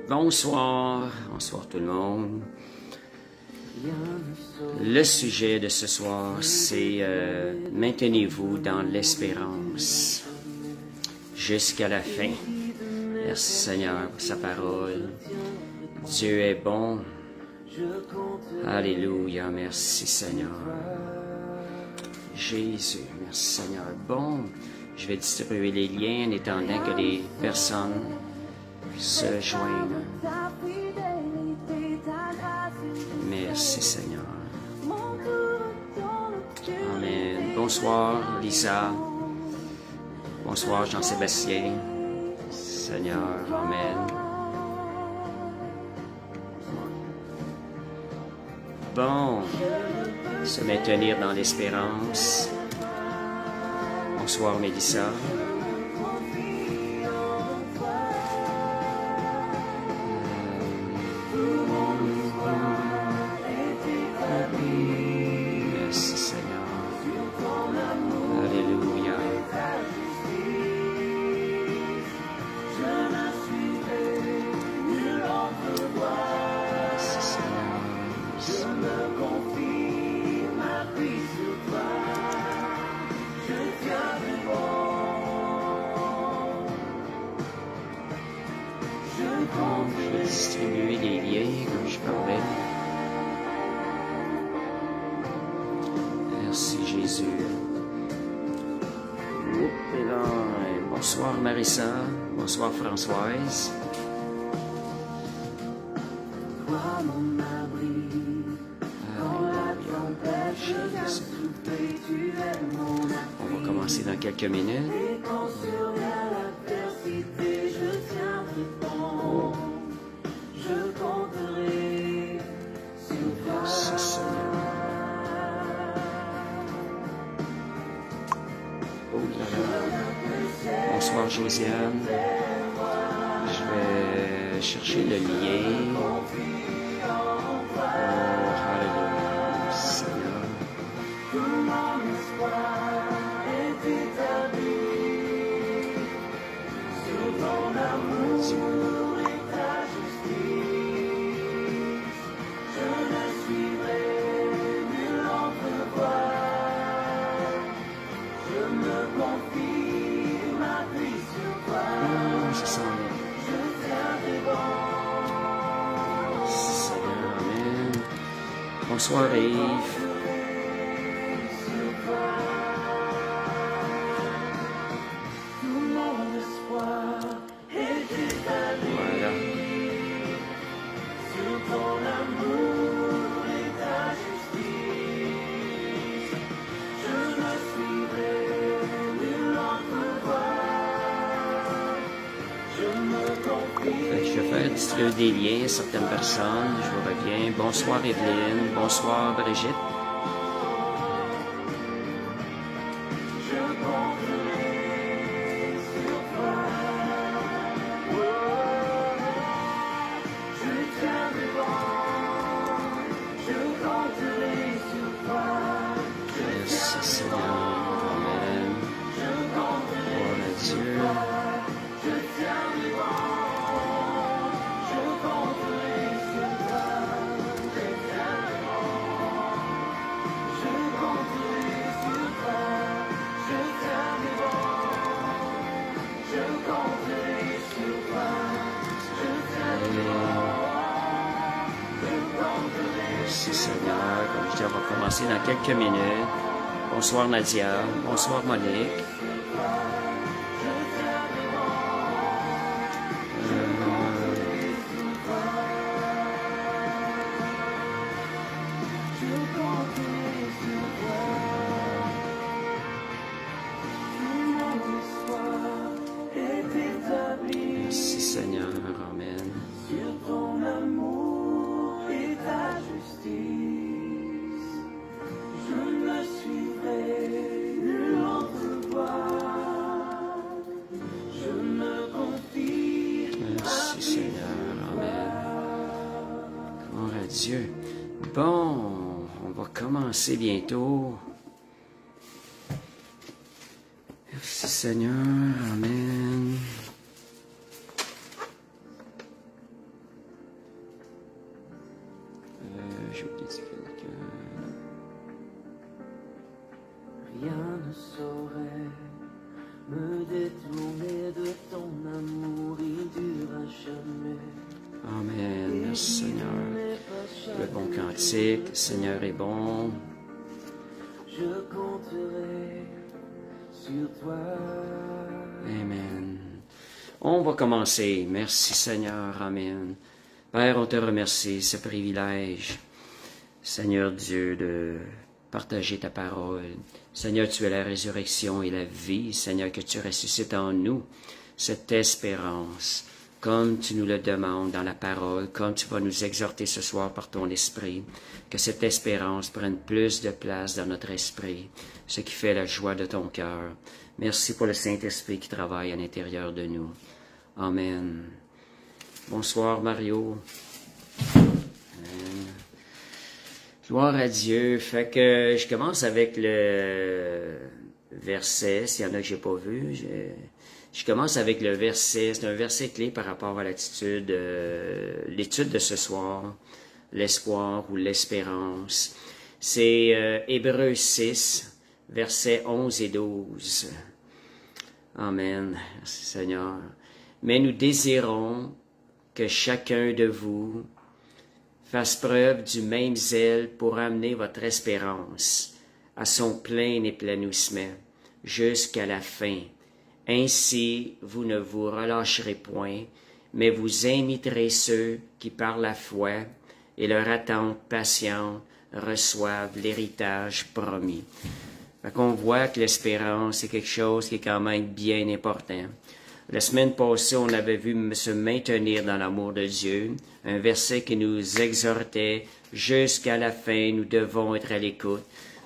Bonsoir, bonsoir tout le monde. Le sujet de ce soir, c'est maintenez-vous dans l'espérance jusqu'à la fin. Merci Seigneur pour sa parole. Dieu est bon. Alléluia, merci Seigneur. Jésus, merci Seigneur. Bon, je vais distribuer les liens en attendant que les personnes se joignent. Merci Seigneur. Amen. Bonsoir Lisa. Bonsoir Jean-Sébastien. Seigneur, Amen. Bon, se maintenir dans l'espérance. Bonsoir Mélissa. Merci Seigneur. Alléluia. Merci Seigneur. Je vais distribuer les liens comme je parlais. Merci Jésus. Et là, bonsoir Marissa. Bonsoir Françoise. On va commencer dans quelques minutes. Merci Seigneur. Oh là là. Bonsoir Josiane. Je vais chercher le lien. Oh, alléluia, Seigneur. Seigneur, Amen. Bonsoir Yves. Voilà. Je vais faire distribuer des liens à certaines personnes. Je vous reviens. Bonsoir Evelyne. Bonsoir Brigitte. Merci Seigneur. Amen. Gloire à Dieu. Merci Seigneur. Comme je dis, on va commencer dans quelques minutes. Bonsoir Nadia. Bonsoir Monique. Merci Seigneur. Amen. Merci Seigneur. Amen. Gloire à Dieu. Bon, on va commencer bientôt. Merci Seigneur. Amen. Rien ne saurait me détourner de ton amour, il dure à jamais. Amen. Merci Seigneur. Le bon cantique, Seigneur est bon. Je compterai sur toi. Amen. On va commencer. Merci Seigneur. Amen. Père, on te remercie, ce privilège, Seigneur Dieu, de partager ta parole. Seigneur, tu es la résurrection et la vie. Seigneur, que tu ressuscites en nous cette espérance, comme tu nous le demandes dans la parole, comme tu vas nous exhorter ce soir par ton esprit, que cette espérance prenne plus de place dans notre esprit, ce qui fait la joie de ton cœur. Merci pour le Saint-Esprit qui travaille à l'intérieur de nous. Amen. Bonsoir, Mario. Amen. Gloire à Dieu. Fait que je commence avec le verset, s'il y en a que j'ai pas vu. Je commence avec le verset. C'est un verset clé par rapport à l'étude de ce soir, l'espoir ou l'espérance. C'est Hébreux 6, versets 11 et 12. Amen. Merci Seigneur. Mais nous désirons que chacun de vous fasse preuve du même zèle pour amener votre espérance à son plein épanouissement jusqu'à la fin. Ainsi, vous ne vous relâcherez point, mais vous imiterez ceux qui, par la foi et leur attente patiente, reçoivent l'héritage promis. Fait qu'on voit que l'espérance, c'est quelque chose qui est quand même bien important. La semaine passée, on avait vu se maintenir dans l'amour de Dieu, un verset qui nous exhortait jusqu'à la fin, nous devons être à l'écoute,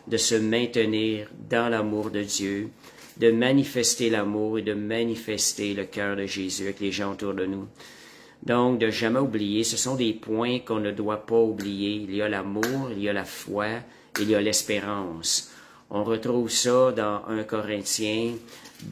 de se maintenir dans l'amour de Dieu, de manifester l'amour et de manifester le cœur de Jésus avec les gens autour de nous. Donc, de jamais oublier, ce sont des points qu'on ne doit pas oublier. Il y a l'amour, il y a la foi, il y a l'espérance. On retrouve ça dans 1 Corinthiens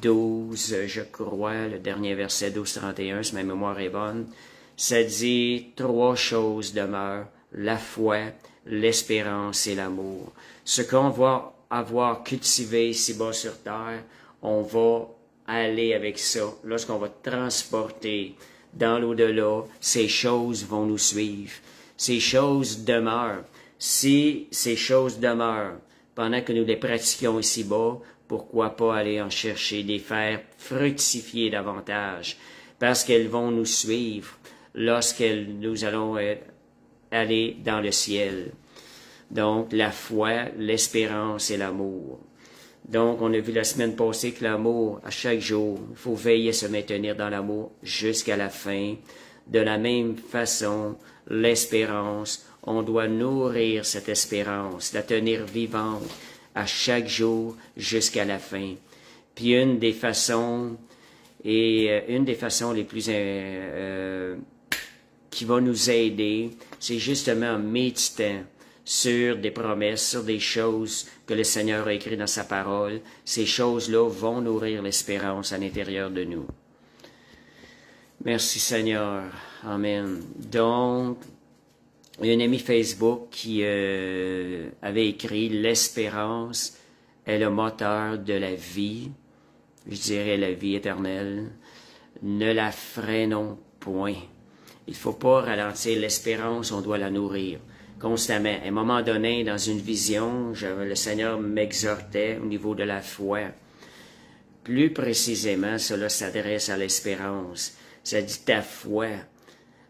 12, je crois, le dernier verset 12-31, si ma mémoire est bonne. Ça dit, 3 choses demeurent, la foi, l'espérance et l'amour. Ce qu'on va avoir cultivé ici-bas sur terre, on va aller avec ça. Lorsqu'on va transporter dans l'au-delà, ces choses vont nous suivre. Ces choses demeurent. Si ces choses demeurent, pendant que nous les pratiquions ici-bas, pourquoi pas aller en chercher, les faire fructifier davantage, parce qu'elles vont nous suivre nous allons aller dans le ciel. Donc, la foi, l'espérance et l'amour. Donc, on a vu la semaine passée que l'amour, à chaque jour, il faut veiller à se maintenir dans l'amour jusqu'à la fin. De la même façon, l'espérance, on doit nourrir cette espérance, la tenir vivante à chaque jour jusqu'à la fin. Puis une des façons les plus qui va nous aider, c'est justement en méditant sur des promesses, sur des choses que le Seigneur a écrites dans sa parole. Ces choses-là vont nourrir l'espérance à l'intérieur de nous. Merci Seigneur. Amen. Donc, il y a un ami Facebook qui avait écrit « L'espérance est le moteur de la vie, je dirais la vie éternelle. Ne la freinons point. » Il ne faut pas ralentir l'espérance, on doit la nourrir constamment. À un moment donné, dans une vision, le Seigneur m'exhortait au niveau de la foi. Plus précisément, cela s'adresse à l'espérance. Ça dit ta foi,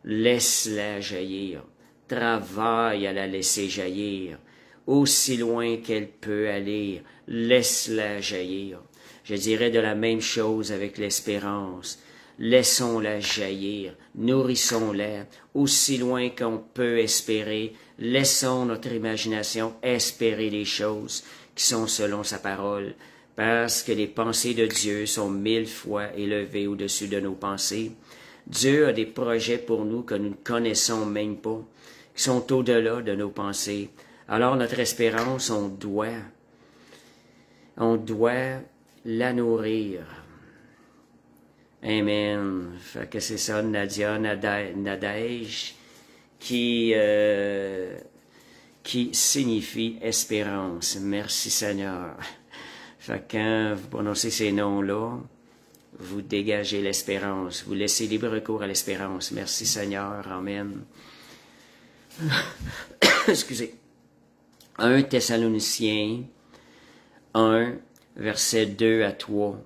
laisse-la jaillir. Travaille à la laisser jaillir. Aussi loin qu'elle peut aller, laisse-la jaillir. Je dirais de la même chose avec l'espérance. Laissons-la jaillir, nourrissons-la, aussi loin qu'on peut espérer. Laissons notre imagination espérer les choses qui sont selon sa parole, parce que les pensées de Dieu sont 1000 fois élevées au-dessus de nos pensées. Dieu a des projets pour nous que nous ne connaissons même pas, qui sont au-delà de nos pensées. Alors notre espérance, on doit la nourrir. Amen. Fait que c'est ça, Nadia Nadège, qui qui signifie espérance. Merci Seigneur. Fait que quand vous prononcez ces noms-là, vous dégagez l'espérance, vous laissez libre cours à l'espérance. Merci Seigneur, Amen. Excusez. 1 Thessaloniciens 1, versets 2 à 3.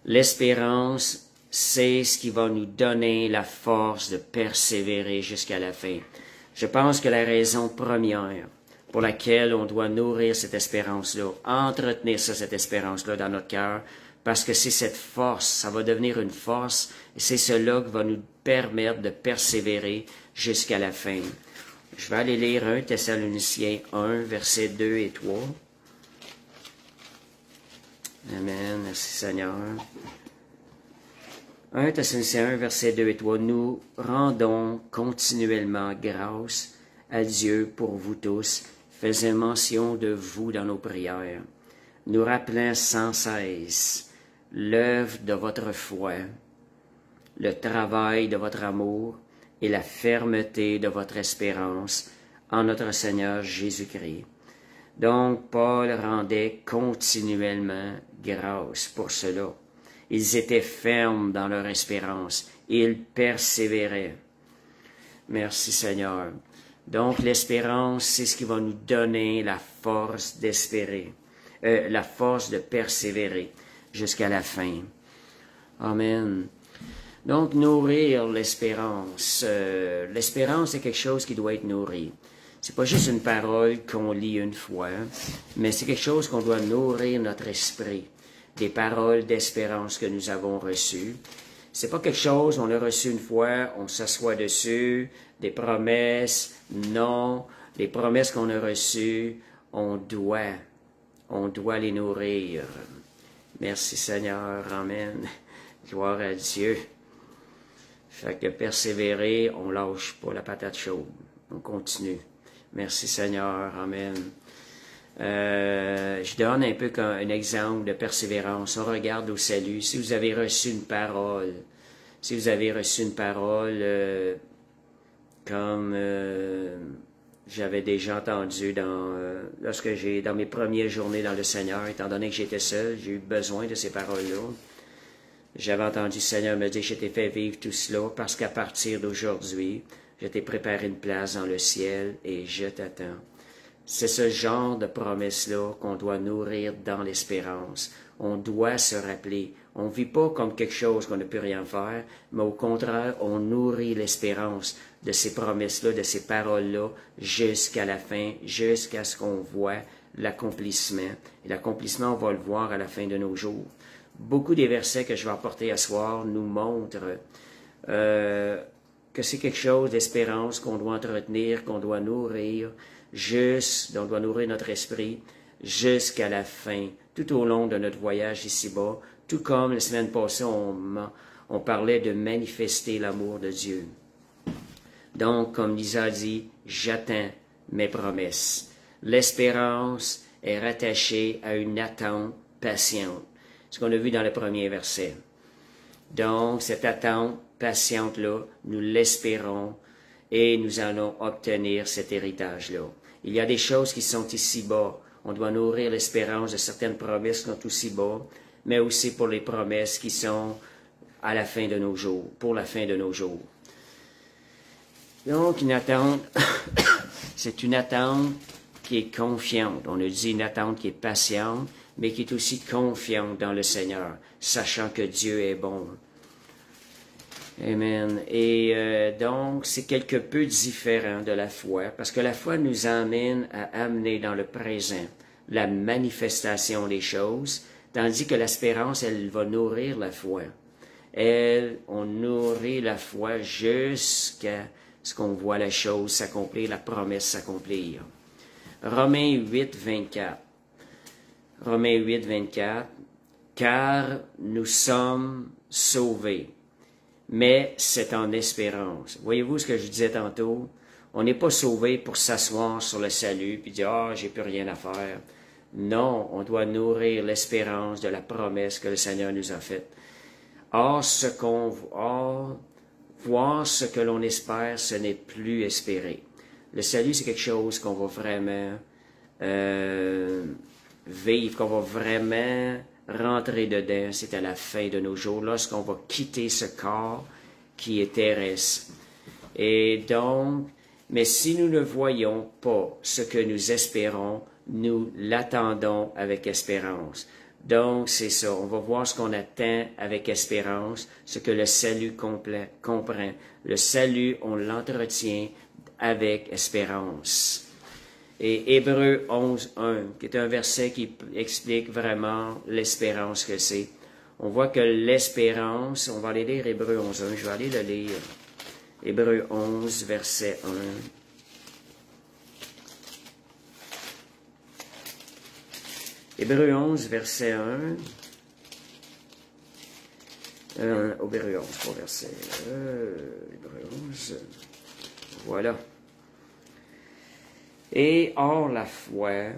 L'espérance, c'est ce qui va nous donner la force de persévérer jusqu'à la fin. Je pense que la raison première pour laquelle on doit nourrir cette espérance-là, entretenir cette espérance-là dans notre cœur, parce que c'est cette force, ça va devenir une force, et c'est cela qui va nous permettre de persévérer jusqu'à la fin. Je vais aller lire 1 Thessaloniciens 1, versets 2 et 3. Amen, merci Seigneur. 1 Thessaloniciens 1, versets 2 et 3. Nous rendons continuellement grâce à Dieu pour vous tous, faisant mention de vous dans nos prières, nous rappelant sans cesse l'œuvre de votre foi, le travail de votre amour et la fermeté de votre espérance en notre Seigneur Jésus-Christ. Donc, Paul rendait continuellement grâce pour cela. Ils étaient fermes dans leur espérance. Ils persévéraient. Merci Seigneur. Donc, l'espérance, c'est ce qui va nous donner la force d'espérer, la force de persévérer jusqu'à la fin. Amen. Donc, nourrir l'espérance. L'espérance, c'est quelque chose qui doit être nourri. C'est pas juste une parole qu'on lit une fois, mais c'est quelque chose qu'on doit nourrir notre esprit. Des paroles d'espérance que nous avons reçues. C'est pas quelque chose, on l'a reçu une fois, on s'assoit dessus, des promesses, non. Les promesses qu'on a reçues, on doit les nourrir. Merci Seigneur, Amen. Gloire à Dieu. Fait que persévérer, on lâche pas la patate chaude. On continue. Merci Seigneur, Amen. Je donne un peu comme un exemple de persévérance. On regarde au salut. Si vous avez reçu une parole, comme j'avais déjà entendu dans mes premières journées dans le Seigneur, étant donné que j'étais seul, j'ai eu besoin de ces paroles-là. J'avais entendu le Seigneur me dire, je t'ai fait vivre tout cela parce qu'à partir d'aujourd'hui, je t'ai préparé une place dans le ciel et je t'attends. C'est ce genre de promesse-là qu'on doit nourrir dans l'espérance. On doit se rappeler. On ne vit pas comme quelque chose qu'on ne peut rien faire, mais au contraire, on nourrit l'espérance de ces promesses-là, de ces paroles-là, jusqu'à la fin, jusqu'à ce qu'on voit l'accomplissement. Et l'accomplissement, on va le voir à la fin de nos jours. Beaucoup des versets que je vais apporter à soir nous montrent que c'est quelque chose d'espérance qu'on doit entretenir, qu'on doit nourrir, on doit nourrir notre esprit jusqu'à la fin, tout au long de notre voyage ici-bas, tout comme la semaine passée, on parlait de manifester l'amour de Dieu. Donc, comme Lisa a dit, j'attends mes promesses. L'espérance est rattachée à une attente patiente, ce qu'on a vu dans le premier verset. Donc, cette attente patiente-là, nous l'espérons et nous allons obtenir cet héritage-là. Il y a des choses qui sont ici-bas. On doit nourrir l'espérance de certaines promesses qui sont ici-bas, mais aussi pour les promesses qui sont à la fin de nos jours, pour la fin de nos jours. Donc, une attente, c'est une attente qui est confiante. On a dit une attente qui est patiente, mais qui est aussi confiante dans le Seigneur, sachant que Dieu est bon. Amen. Et donc, c'est quelque peu différent de la foi, parce que la foi nous amène à amener dans le présent la manifestation des choses, tandis que l'espérance, elle va nourrir la foi. On nourrit la foi jusqu'à ce qu'on voit la chose s'accomplir, la promesse s'accomplir. Romains 8, 24. Romains 8, 24. Car nous sommes sauvés. Mais c'est en espérance. Voyez-vous ce que je disais tantôt? On n'est pas sauvé pour s'asseoir sur le salut puis dire « Ah, j'ai plus rien à faire ». Non, on doit nourrir l'espérance de la promesse que le Seigneur nous a faite. Or, voir ce que l'on espère, ce n'est plus espérer. Le salut, c'est quelque chose qu'on va vraiment vivre, qu'on va vraiment rentrer dedans. C'est à la fin de nos jours, lorsqu'on va quitter ce corps qui est terrestre. Et donc, mais si nous ne voyons pas ce que nous espérons, nous l'attendons avec espérance. Donc, c'est ça. On va voir ce qu'on attend avec espérance, ce que le salut comprend. Le salut, on l'entretient avec espérance. Et Hébreux 11.1, qui est un verset qui explique vraiment l'espérance que c'est. On voit que l'espérance, on va aller lire Hébreux 11.1, je vais aller le lire. Hébreux 11, verset 1. Hébreux 11, verset 1. Hébreux 11, pas verset. Hébreux 11. Voilà. Et or la foi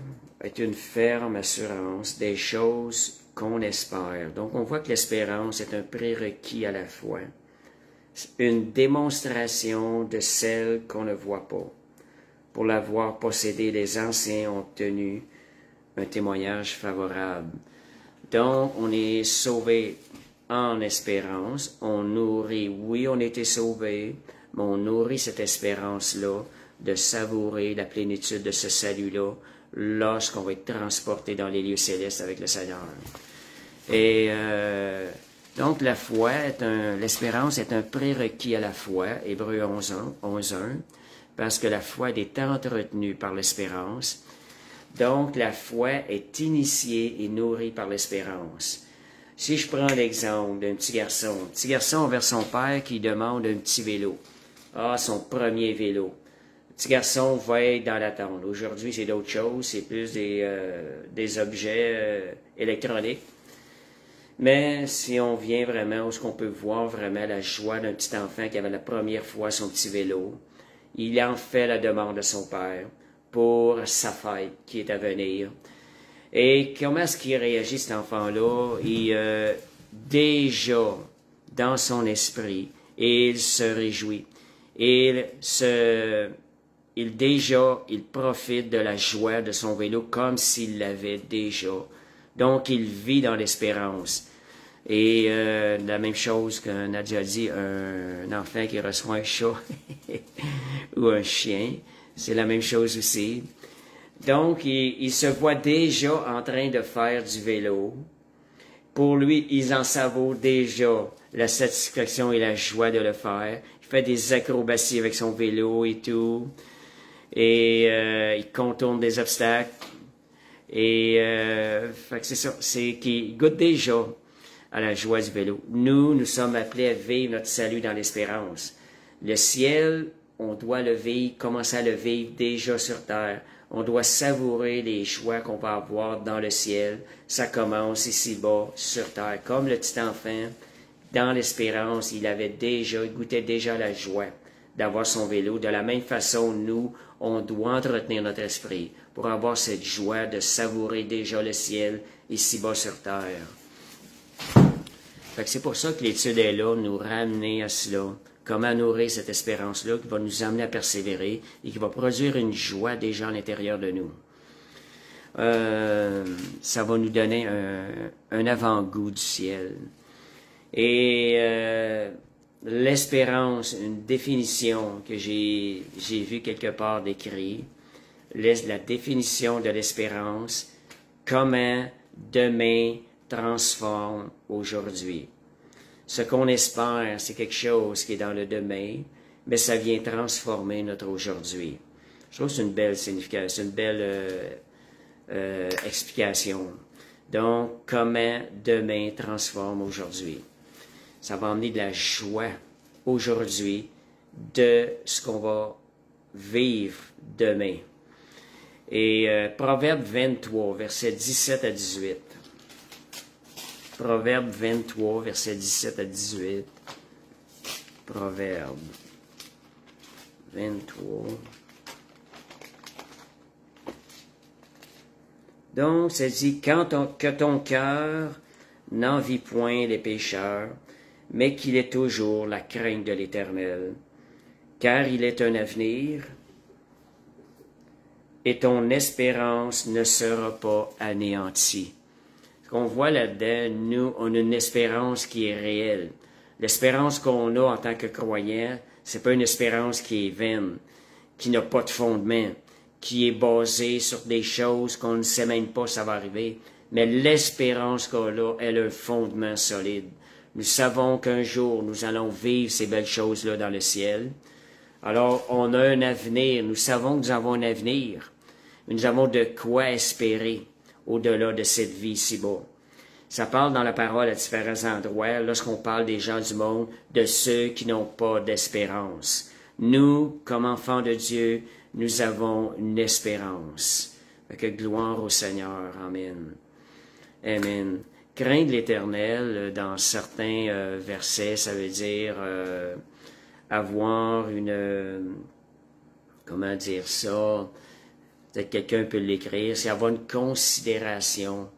est une ferme assurance des choses qu'on espère. Donc on voit que l'espérance est un prérequis à la foi. Une démonstration de celle qu'on ne voit pas. Pour l'avoir possédée, les anciens ont obtenu un témoignage favorable. Donc, on est sauvé en espérance. On nourrit, oui, on a été sauvé, mais on nourrit cette espérance-là de savourer la plénitude de ce salut-là lorsqu'on va être transporté dans les lieux célestes avec le Seigneur. Et donc, la foi l'espérance est un prérequis à la foi, Hébreux 11.1, parce que la foi est entretenue par l'espérance. Donc, la foi est initiée et nourrie par l'espérance. Si je prends l'exemple d'un petit garçon envers son père qui demande un petit vélo. Ah, son premier vélo. Le petit garçon va être dans l'attente. Aujourd'hui, c'est d'autres choses, c'est plus des objets électroniques. Mais si on vient vraiment, où est-ce qu'on peut voir vraiment la joie d'un petit enfant qui avait la première fois son petit vélo, il en fait la demande à son père pour sa fête qui est à venir. Et comment est-ce qu'il réagit, cet enfant-là? Déjà, dans son esprit, il se réjouit. Il profite de la joie de son vélo comme s'il l'avait déjà. Donc, il vit dans l'espérance. Et la même chose que Nadia a dit, un enfant qui reçoit un chat ou un chien, c'est la même chose aussi. Donc, il se voit déjà en train de faire du vélo. Pour lui, il en savoure déjà la satisfaction et la joie de le faire. Il fait des acrobaties avec son vélo et tout. Et il contourne des obstacles. Et fait que c'est ça, c'est qu'il goûte déjà à la joie du vélo. Nous sommes appelés à vivre notre salut dans l'espérance. Le ciel, on doit le vivre, commencer à le vivre déjà sur terre. On doit savourer les joies qu'on va avoir dans le ciel. Ça commence ici-bas, sur terre. Comme le petit enfant, dans l'espérance, il goûtait déjà la joie d'avoir son vélo. De la même façon, nous, on doit entretenir notre esprit pour avoir cette joie de savourer déjà le ciel ici-bas sur terre. Fait que c'est pour ça que l'étude est là, nous ramener à cela. Comment nourrir cette espérance-là qui va nous amener à persévérer et qui va produire une joie déjà à l'intérieur de nous. Ça va nous donner un avant-goût du ciel. Et l'espérance, une définition que j'ai vue quelque part décrite, la définition de l'espérance, comment demain transforme aujourd'hui. Ce qu'on espère, c'est quelque chose qui est dans le demain, mais ça vient transformer notre aujourd'hui. Je trouve que c'est une belle signification, une belle explication. Donc, comment demain transforme aujourd'hui. Ça va emmener de la joie aujourd'hui de ce qu'on va vivre demain. Et Proverbe 23, versets 17 à 18. Proverbe 23, versets 17 à 18. Proverbe 23. Donc, ça dit, que ton cœur n'envie point les pécheurs, mais qu'il ait toujours la crainte de l'Éternel, car il est un avenir et ton espérance ne sera pas anéantie. Ce qu'on voit là-dedans, nous, on a une espérance qui est réelle. L'espérance qu'on a en tant que croyant, c'est pas une espérance qui est vaine, qui n'a pas de fondement, qui est basée sur des choses qu'on ne sait même pas ça va arriver. Mais l'espérance qu'on a, elle a un fondement solide. Nous savons qu'un jour, nous allons vivre ces belles choses-là dans le ciel. Alors, on a un avenir. Nous savons que nous avons un avenir. Nous avons de quoi espérer au-delà de cette vie ici-bas. Ça parle dans la parole à différents endroits, lorsqu'on parle des gens du monde, de ceux qui n'ont pas d'espérance. Nous, comme enfants de Dieu, nous avons une espérance. Que gloire au Seigneur. Amen. Amen. Craindre l'Éternel, dans certains versets, ça veut dire avoir une... comment dire ça? Peut-être quelqu'un peut l'écrire. C'est avoir une considération.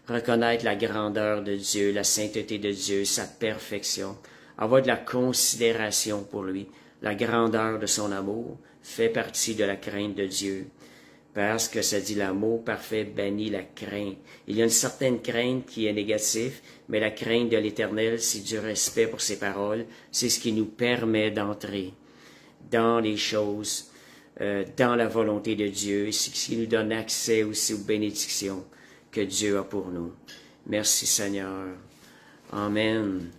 Reconnaître la grandeur de Dieu, la sainteté de Dieu, sa perfection. Avoir de la considération pour lui. La grandeur de son amour fait partie de la crainte de Dieu. Parce que ça dit l'amour parfait bannit la crainte. Il y a une certaine crainte qui est négative, mais la crainte de l'Éternel, c'est du respect pour ses paroles. C'est ce qui nous permet d'entrer dans les choses, dans la volonté de Dieu. C'est ce qui nous donne accès aussi aux bénédictions que Dieu a pour nous. Merci Seigneur. Amen.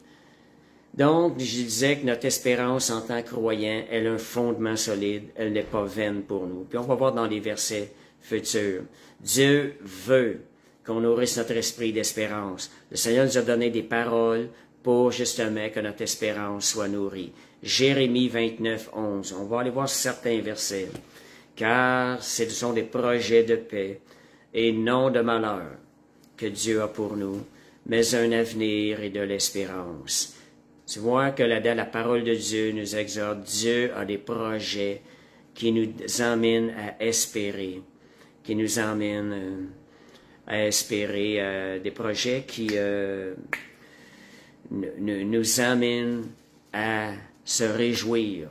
Donc, je disais que notre espérance en tant que croyant, elle a un fondement solide, elle n'est pas vaine pour nous. Puis on va voir dans les versets futurs. Dieu veut qu'on nourrisse notre esprit d'espérance. Le Seigneur nous a donné des paroles pour justement que notre espérance soit nourrie. Jérémie 29, 11. On va aller voir certains versets. Car ce sont des projets de paix et non de malheur que Dieu a pour nous, mais un avenir et de l'espérance. Tu vois que là-dedans, la parole de Dieu nous exhorte. Dieu a des projets qui nous emmènent à espérer, qui nous emmènent à espérer, des projets qui nous amènent à se réjouir.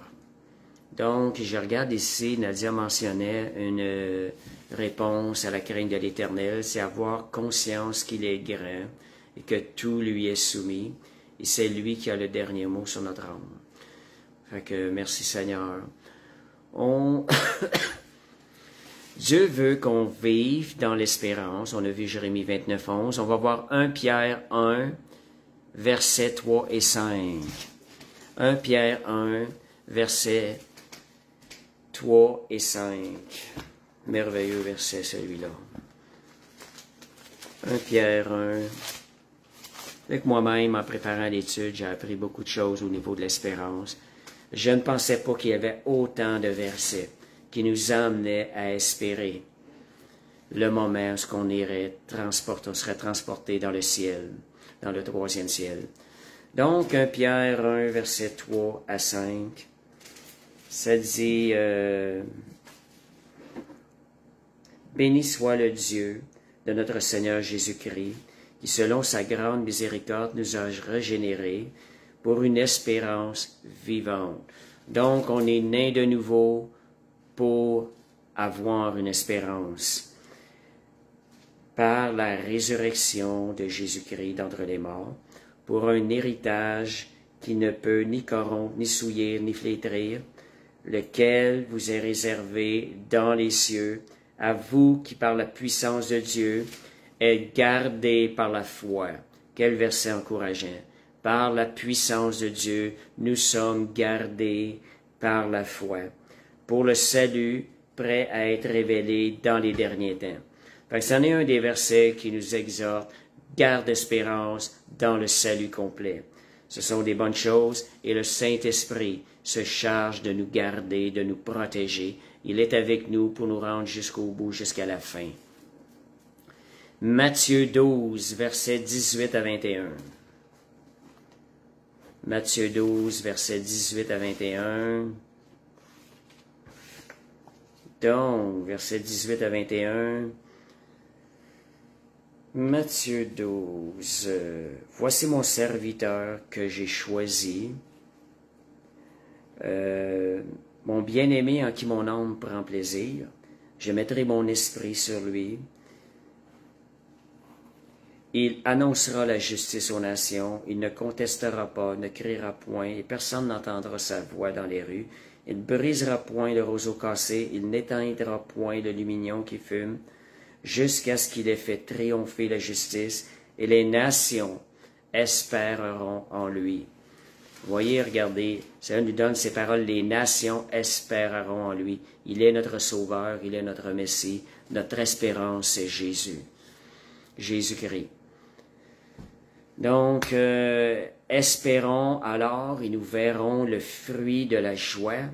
Donc, je regarde ici, Nadia mentionnait une réponse à la crainte de l'Éternel, c'est avoir conscience qu'il est grand et que tout lui est soumis. Et c'est lui qui a le dernier mot sur notre âme. Fait que merci Seigneur. Dieu veut qu'on vive dans l'espérance. On a vu Jérémie 29, 11. On va voir 1 Pierre 1, versets 3 et 5. 1 Pierre 1, versets 3 et 5. Merveilleux verset celui-là. 1 Pierre 1. Avec moi-même, en préparant l'étude, j'ai appris beaucoup de choses au niveau de l'espérance. Je ne pensais pas qu'il y avait autant de versets qui nous emmenaient à espérer le moment où on serait transporté dans le ciel, dans le troisième ciel. Donc, 1 Pierre 1, verset 3 à 5, ça dit béni soit le Dieu de notre Seigneur Jésus-Christ, qui, selon sa grande miséricorde, nous a régénérés pour une espérance vivante. Donc, on est né de nouveau pour avoir une espérance. Par la résurrection de Jésus-Christ d'entre les morts, pour un héritage qui ne peut ni corrompre, ni souillir, ni flétrir, lequel vous est réservé dans les cieux, à vous qui, par la puissance de Dieu, êtes gardés par la foi. Quel verset encourageant. Par la puissance de Dieu, nous sommes gardés par la foi, pour le salut prêt à être révélé dans les derniers temps. Fait que c'en est un des versets qui nous exhorte, garde espérance dans le salut complet. Ce sont des bonnes choses et le Saint-Esprit se charge de nous garder, de nous protéger. Il est avec nous pour nous rendre jusqu'au bout, jusqu'à la fin. Matthieu 12, versets 18 à 21. Matthieu 12, versets 18 à 21. Donc, versets 18 à 21. Matthieu 12. Voici mon serviteur que j'ai choisi, mon bien-aimé en qui mon âme prend plaisir. Je mettrai mon esprit sur lui. Il annoncera la justice aux nations, il ne contestera pas, ne criera point, et personne n'entendra sa voix dans les rues. Il ne brisera point le roseau cassé, il n'éteindra point le lumignon qui fume, jusqu'à ce qu'il ait fait triompher la justice, et les nations espéreront en lui. Voyez, regardez, ça nous donne ces paroles, les nations espéreront en lui. Il est notre Sauveur, il est notre Messie, notre espérance, c'est Jésus, Jésus-Christ. Donc, espérons alors et nous verrons le fruit de la joie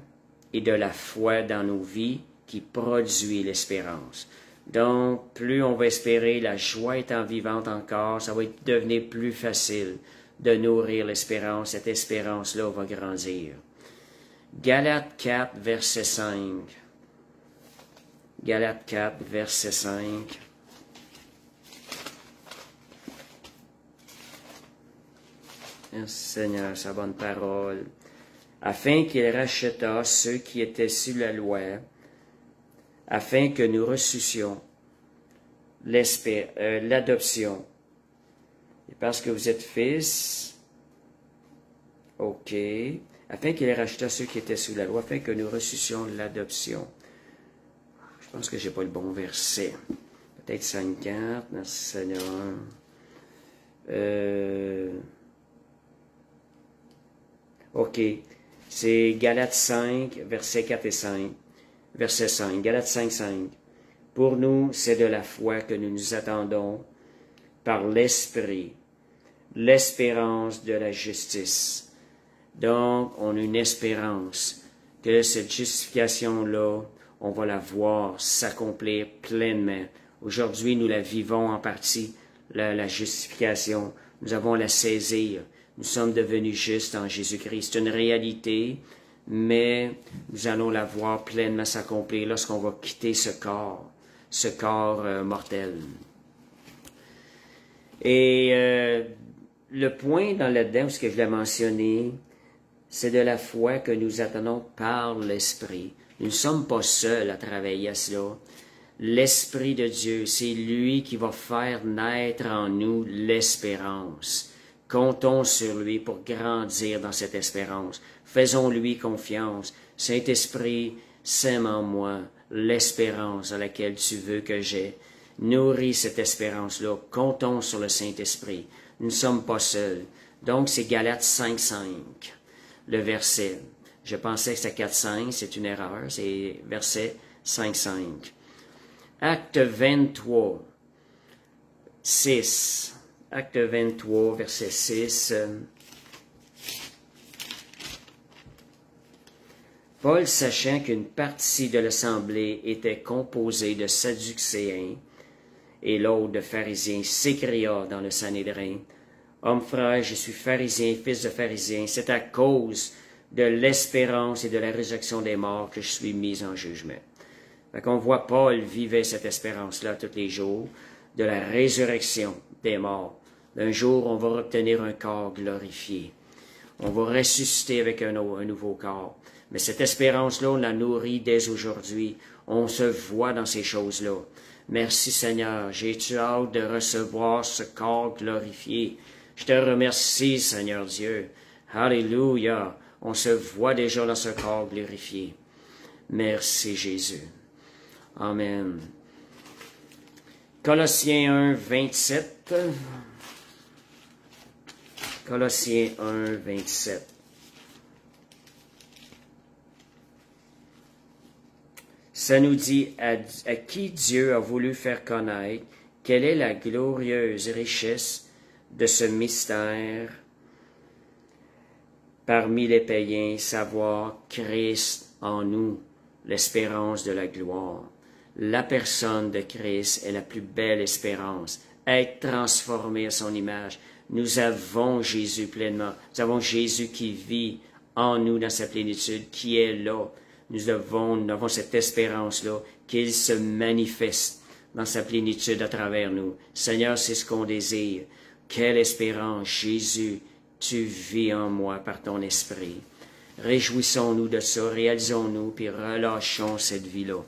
et de la foi dans nos vies qui produit l'espérance. Donc, plus on va espérer, la joie étant vivante encore, ça va devenir plus facile de nourrir l'espérance. Cette espérance-là va grandir. Galates 4, verset 5. Galates 4, verset 5. Merci Seigneur, sa bonne parole. Afin qu'il racheta ceux qui étaient sous la loi, afin que nous reçussions l'adoption. Et parce que vous êtes fils, ok, afin qu'il racheta ceux qui étaient sous la loi, afin que nous reçussions l'adoption. Je pense que j'ai pas le bon verset. Peut-être 5-4, merci Seigneur. Ok, c'est Galates 5, versets 4 et 5. Verset 5, Galates 5, 5. Pour nous, c'est de la foi que nous nous attendons par l'Esprit, l'espérance de la justice. Donc, on a une espérance que cette justification-là, on va la voir s'accomplir pleinement. Aujourd'hui, nous la vivons en partie, la justification. Nous avons la saisir. Nous sommes devenus justes en Jésus-Christ. C'est une réalité, mais nous allons la voir pleinement s'accomplir lorsqu'on va quitter ce corps mortel. Et le point dans là-dedans, ce que je l'ai mentionné, c'est de la foi que nous attendons par l'Esprit. Nous ne sommes pas seuls à travailler à cela. L'Esprit de Dieu, c'est lui qui va faire naître en nous l'espérance. Comptons sur lui pour grandir dans cette espérance. Faisons-lui confiance. Saint-Esprit, sème en moi l'espérance à laquelle tu veux que j'aie. Nourris cette espérance-là. Comptons sur le Saint-Esprit. Nous ne sommes pas seuls. Donc, c'est Galates 5.5, le verset. Je pensais que c'était 4.5, c'est une erreur. C'est verset 5.5. Acte 23, 6. Acte 23, verset 6. Paul, sachant qu'une partie de l'assemblée était composée de Sadducéens et l'autre de pharisiens, s'écria dans le Sanhédrin, « Homme frère, je suis pharisien, fils de pharisien, c'est à cause de l'espérance et de la résurrection des morts que je suis mis en jugement. » Fait qu'on voit Paul vivait cette espérance-là tous les jours, de la résurrection des morts. Un jour, on va obtenir un corps glorifié. On va ressusciter avec un nouveau corps. Mais cette espérance-là, on la nourrit dès aujourd'hui. On se voit dans ces choses-là. Merci Seigneur, j'ai-tu hâte de recevoir ce corps glorifié. Je te remercie, Seigneur Dieu. Alléluia. On se voit déjà dans ce corps glorifié. Merci Jésus. Amen. Colossiens 1, 27. Colossiens 1, 27. Ça nous dit à qui Dieu a voulu faire connaître quelle est la glorieuse richesse de ce mystère parmi les païens, savoir Christ en nous, l'espérance de la gloire. La personne de Christ est la plus belle espérance, être transformé à son image. Nous avons Jésus pleinement. Nous avons Jésus qui vit en nous dans sa plénitude, qui est là. Nous avons cette espérance-là, qu'il se manifeste dans sa plénitude à travers nous. Seigneur, c'est ce qu'on désire. Quelle espérance, Jésus, tu vis en moi par ton esprit. Réjouissons-nous de ça, réalisons-nous, puis relâchons cette vie-là.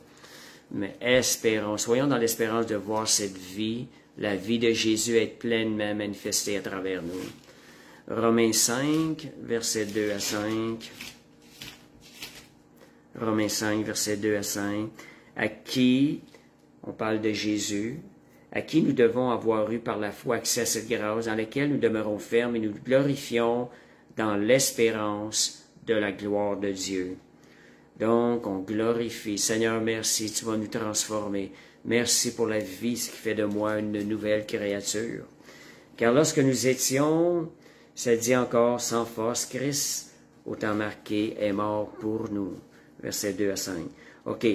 mais espérons, soyons dans l'espérance de voir cette vie, la vie de Jésus être pleinement manifestée à travers nous. Romains 5, versets 2 à 5. Romains 5, versets 2 à 5. À qui, on parle de Jésus, à qui nous devons avoir eu par la foi accès à cette grâce, dans laquelle nous demeurons fermes et nous glorifions dans l'espérance de la gloire de Dieu. Donc, on glorifie. Seigneur, merci, tu vas nous transformer. Merci pour la vie, ce qui fait de moi une nouvelle créature. Car lorsque nous étions, ça dit encore, sans force, Christ, au temps marqué, est mort pour nous. Versets 2 à 5. OK.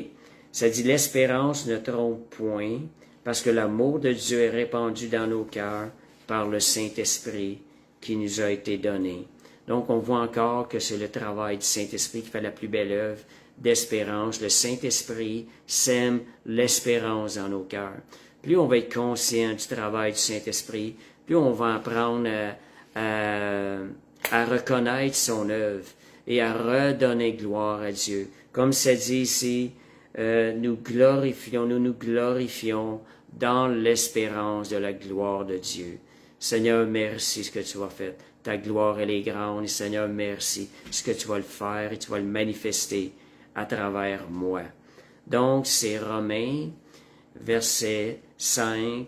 Ça dit, l'espérance ne trompe point, parce que l'amour de Dieu est répandu dans nos cœurs par le Saint-Esprit qui nous a été donné. Donc, on voit encore que c'est le travail du Saint-Esprit qui fait la plus belle œuvre d'espérance. Le Saint-Esprit sème l'espérance dans nos cœurs. Plus on va être conscient du travail du Saint-Esprit, plus on va apprendre à reconnaître son œuvre et à redonner gloire à Dieu. Comme ça dit ici, nous nous glorifions dans l'espérance de la gloire de Dieu. Seigneur, merci ce que tu as fait. Ta gloire, elle est grande. Et Seigneur, merci ce que tu vas le faire et tu vas le manifester à travers moi. Donc, c'est Romains, verset 5,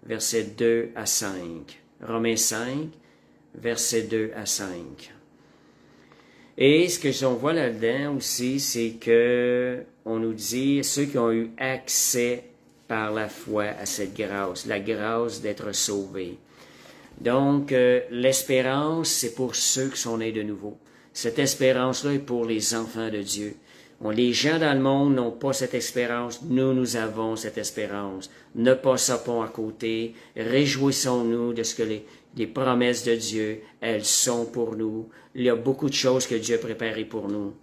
verset 2 à 5. Romains 5, verset 2 à 5. Et ce que l'on voit là-dedans aussi, c'est que on nous dit, ceux qui ont eu accès par la foi à cette grâce, la grâce d'être sauvés. Donc, l'espérance, c'est pour ceux qui sont nés de nouveau. Cette espérance-là est pour les enfants de Dieu. Les gens dans le monde n'ont pas cette espérance. Nous avons cette espérance. Ne passons pas à côté. Réjouissons-nous de ce que les promesses de Dieu, elles sont pour nous. Il y a beaucoup de choses que Dieu a préparées pour nous.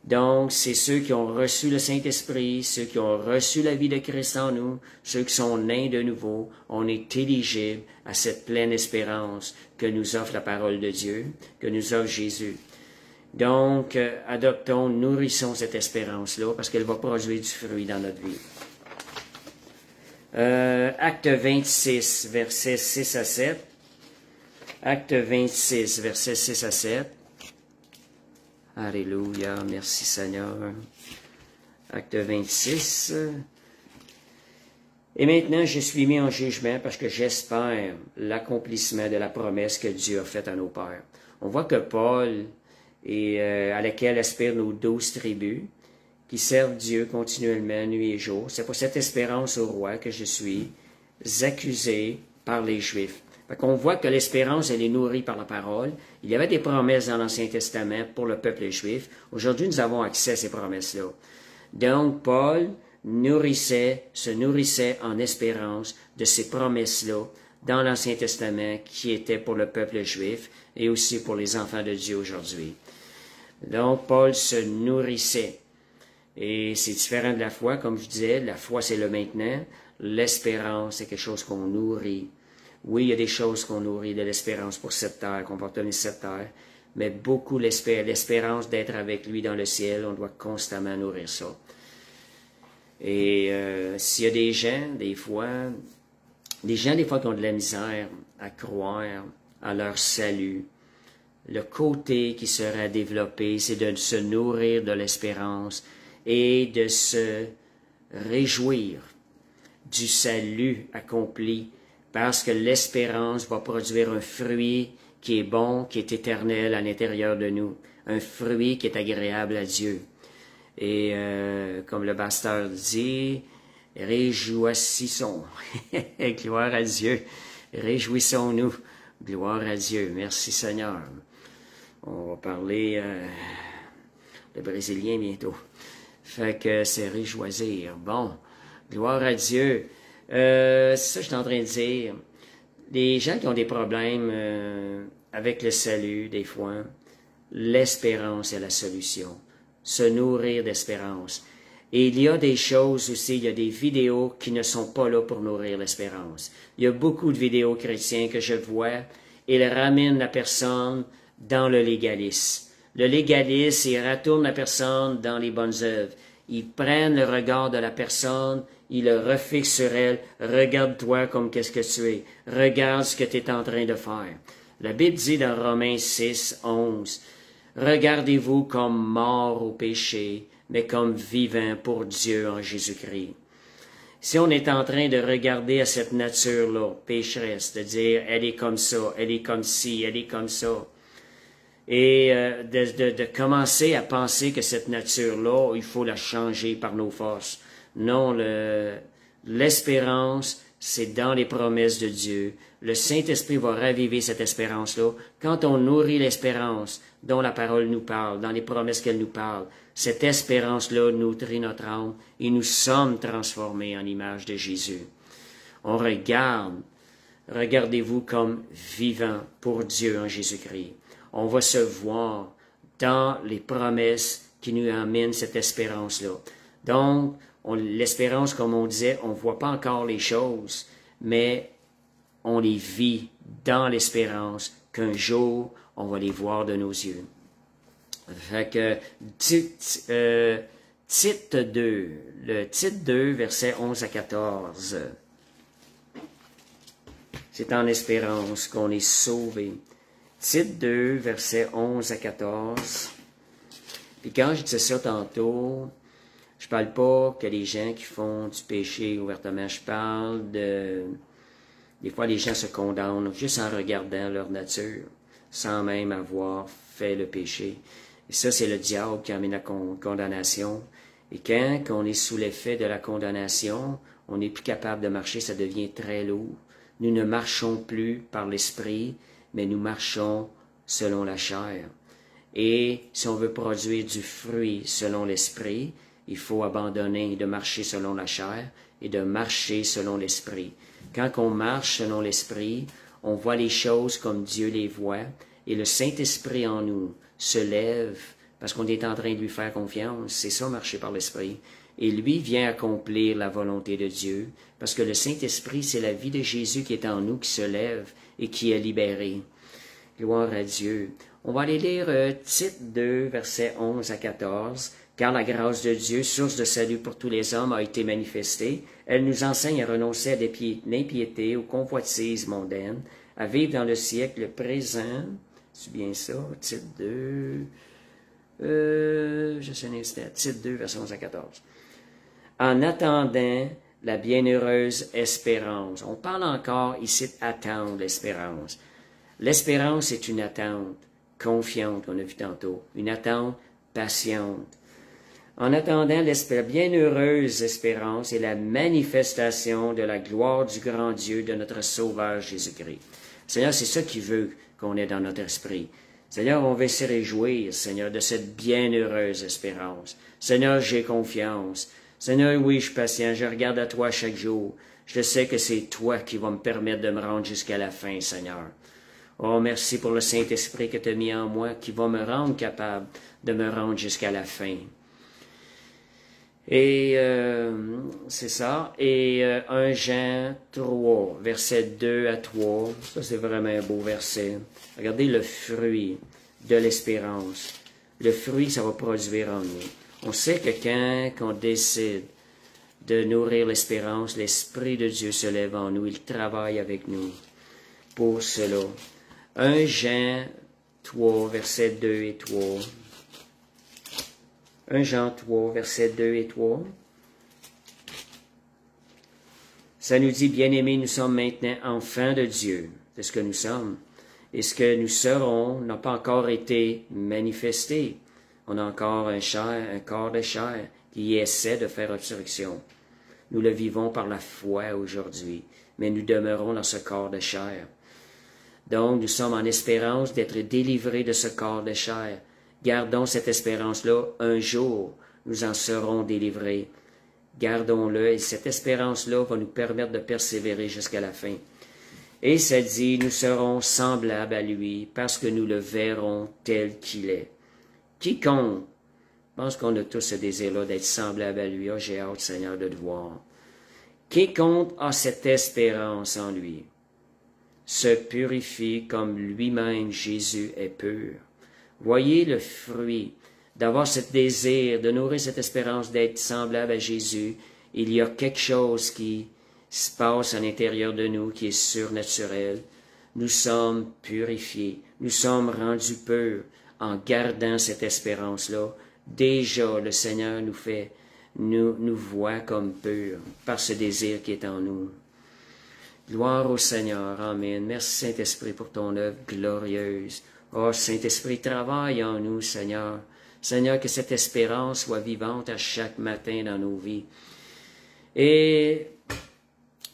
Donc, c'est ceux qui ont reçu le Saint-Esprit, ceux qui ont reçu la vie de Christ en nous, ceux qui sont nés de nouveau, on est éligible à cette pleine espérance que nous offre la parole de Dieu, que nous offre Jésus. Donc, adoptons, nourrissons cette espérance-là, parce qu'elle va produire du fruit dans notre vie. Acte 26, versets 6 à 7. Acte 26, versets 6 à 7. Alléluia, merci Seigneur. Acte 26. Et maintenant, je suis mis en jugement parce que j'espère l'accomplissement de la promesse que Dieu a faite à nos pères. On voit que Paul, à laquelle aspirent nos 12 tribus, qui servent Dieu continuellement, nuit et jour, c'est pour cette espérance au roi que je suis accusé par les Juifs. Fait qu'on voit que l'espérance, elle est nourrie par la parole. Il y avait des promesses dans l'Ancien Testament pour le peuple juif. Aujourd'hui, nous avons accès à ces promesses-là. Donc, Paul se nourrissait en espérance de ces promesses-là dans l'Ancien Testament qui étaient pour le peuple juif et aussi pour les enfants de Dieu aujourd'hui. Donc, Paul se nourrissait. Et c'est différent de la foi, comme je disais. La foi, c'est le maintenant. L'espérance, c'est quelque chose qu'on nourrit. Oui, il y a des choses qu'on nourrit de l'espérance pour cette terre, qu'on va obtenir cette terre, mais beaucoup l'espérance d'être avec lui dans le ciel, on doit constamment nourrir ça. Et s'il y a des gens, des fois, qui ont de la misère à croire à leur salut, le côté qui sera développé, c'est de se nourrir de l'espérance et de se réjouir du salut accompli, parce que l'espérance va produire un fruit qui est bon, qui est éternel à l'intérieur de nous, un fruit qui est agréable à Dieu. Et comme le pasteur dit, réjouissons, gloire à Dieu, réjouissons-nous, gloire à Dieu, merci Seigneur. On va parler le brésilien bientôt, fait que c'est réjouir. Bon, gloire à Dieu. C'est ça que je suis en train de dire. Les gens qui ont des problèmes avec le salut, des fois, l'espérance est la solution. Se nourrir d'espérance. Et il y a des choses aussi, il y a des vidéos qui ne sont pas là pour nourrir l'espérance. Il y a beaucoup de vidéos chrétiens que je vois, ils ramènent la personne dans le légalisme. Le légalisme, il retourne la personne dans les bonnes œuvres. Ils prennent le regard de la personne, ils le refixent sur elle. Regarde-toi comme qu'est-ce que tu es. Regarde ce que tu es en train de faire. La Bible dit dans Romains 6, 11, « Regardez-vous comme morts au péché, mais comme vivants pour Dieu en Jésus-Christ. » Si on est en train de regarder à cette nature-là, pécheresse, de dire « elle est comme ça, elle est comme ci, elle est comme ça », et de commencer à penser que cette nature-là, il faut la changer par nos forces. Non, l'espérance, c'est dans les promesses de Dieu. Le Saint-Esprit va raviver cette espérance-là. Quand on nourrit l'espérance dont la parole nous parle, dans les promesses qu'elle nous parle, cette espérance-là nourrit notre âme et nous sommes transformés en image de Jésus. On regarde, regardez-vous comme vivants pour Dieu en Jésus-Christ. On va se voir dans les promesses qui nous amènent cette espérance-là. Donc, l'espérance, comme on disait, on ne voit pas encore les choses, mais on les vit dans l'espérance qu'un jour, on va les voir de nos yeux. Fait que, titre 2, le titre 2, versets 11 à 14. C'est en espérance qu'on est sauvé. Titre 2, versets 11 à 14. Puis quand je disais ça tantôt, je parle pas que les gens qui font du péché ouvertement, je parle de... Des fois, les gens se condamnent juste en regardant leur nature, sans même avoir fait le péché. Et ça, c'est le diable qui amène la condamnation. Et quand on est sous l'effet de la condamnation, on n'est plus capable de marcher, ça devient très lourd. Nous ne marchons plus par l'esprit, mais nous marchons selon la chair. Et si on veut produire du fruit selon l'esprit, il faut abandonner de marcher selon la chair et de marcher selon l'esprit. Quand on marche selon l'esprit, on voit les choses comme Dieu les voit, et le Saint-Esprit en nous se lève parce qu'on est en train de lui faire confiance. C'est ça, marcher par l'esprit. Et lui vient accomplir la volonté de Dieu, parce que le Saint-Esprit, c'est la vie de Jésus qui est en nous, qui se lève et qui est libéré. Gloire à Dieu. On va aller lire Tite 2, versets 11 à 14. « Car la grâce de Dieu, source de salut pour tous les hommes, a été manifestée. Elle nous enseigne à renoncer à l'impiété, aux convoitises mondaines, à vivre dans le siècle présent. » C'est bien ça, Tite 2. Juste un instant. Tite 2, versets 11 à 14. « En attendant la bienheureuse espérance. » On parle encore ici d'attendre l'espérance. L'espérance est une attente confiante, qu'on a vu tantôt, une attente patiente. En attendant la bienheureuse espérance et la manifestation de la gloire du grand Dieu, de notre Sauveur Jésus-Christ. Seigneur, c'est ça qu'il veut qu'on ait dans notre esprit. Seigneur, on veut se réjouir, Seigneur, de cette bienheureuse espérance. Seigneur, j'ai confiance. Seigneur, oui, je suis patient, je regarde à toi chaque jour. Je sais que c'est toi qui vas me permettre de me rendre jusqu'à la fin, Seigneur. Oh, merci pour le Saint-Esprit que tu as mis en moi, qui va me rendre capable de me rendre jusqu'à la fin. Et c'est ça. Et 1 Jean 3, versets 2 à 3. Ça, c'est vraiment un beau verset. Regardez le fruit de l'espérance. Le fruit, ça va produire en nous. On sait que quand on décide de nourrir l'espérance, l'Esprit de Dieu se lève en nous. Il travaille avec nous pour cela. 1 Jean 3, versets 2 et 3. 1 Jean 3, versets 2 et 3. Ça nous dit, bien-aimés, nous sommes maintenant enfants de Dieu. C'est ce que nous sommes. Et ce que nous serons n'a pas encore été manifesté. On a encore un corps de chair qui essaie de faire obstruction. Nous le vivons par la foi aujourd'hui, mais nous demeurons dans ce corps de chair. Donc, nous sommes en espérance d'être délivrés de ce corps de chair. Gardons cette espérance-là. Un jour, nous en serons délivrés. Gardons-le et cette espérance-là va nous permettre de persévérer jusqu'à la fin. Et ça dit, nous serons semblables à lui parce que nous le verrons tel qu'il est. Quiconque, je pense qu'on a tous ce désir-là d'être semblable à lui. Oh, j'ai hâte, Seigneur, de te voir. Quiconque a cette espérance en lui se purifie comme lui-même Jésus est pur. Voyez le fruit d'avoir ce désir, de nourrir cette espérance d'être semblable à Jésus, il y a quelque chose qui se passe à l'intérieur de nous qui est surnaturel. Nous sommes purifiés, nous sommes rendus purs en gardant cette espérance-là. Déjà, le Seigneur nous voit comme purs par ce désir qui est en nous. Gloire au Seigneur. Amen. Merci Saint-Esprit pour ton œuvre glorieuse. Oh, Saint-Esprit, travaille en nous, Seigneur. Seigneur, que cette espérance soit vivante à chaque matin dans nos vies. Et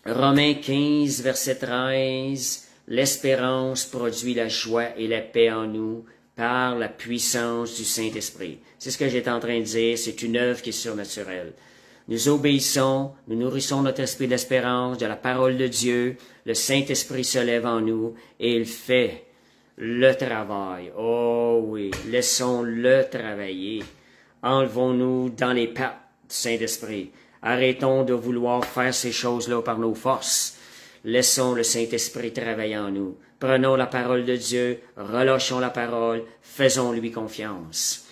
Romains 15, verset 13, l'espérance produit la joie et la paix en nous par la puissance du Saint-Esprit. C'est ce que j'étais en train de dire, c'est une œuvre qui est surnaturelle. Nous obéissons, nous nourrissons notre esprit d'espérance, de la parole de Dieu, le Saint-Esprit se lève en nous et il fait le travail. Oh oui, laissons-le travailler. Enlevons-nous dans les pattes du Saint-Esprit. Arrêtons de vouloir faire ces choses-là par nos forces. Laissons le Saint-Esprit travailler en nous. Prenons la parole de Dieu, relâchons la parole, faisons-lui confiance.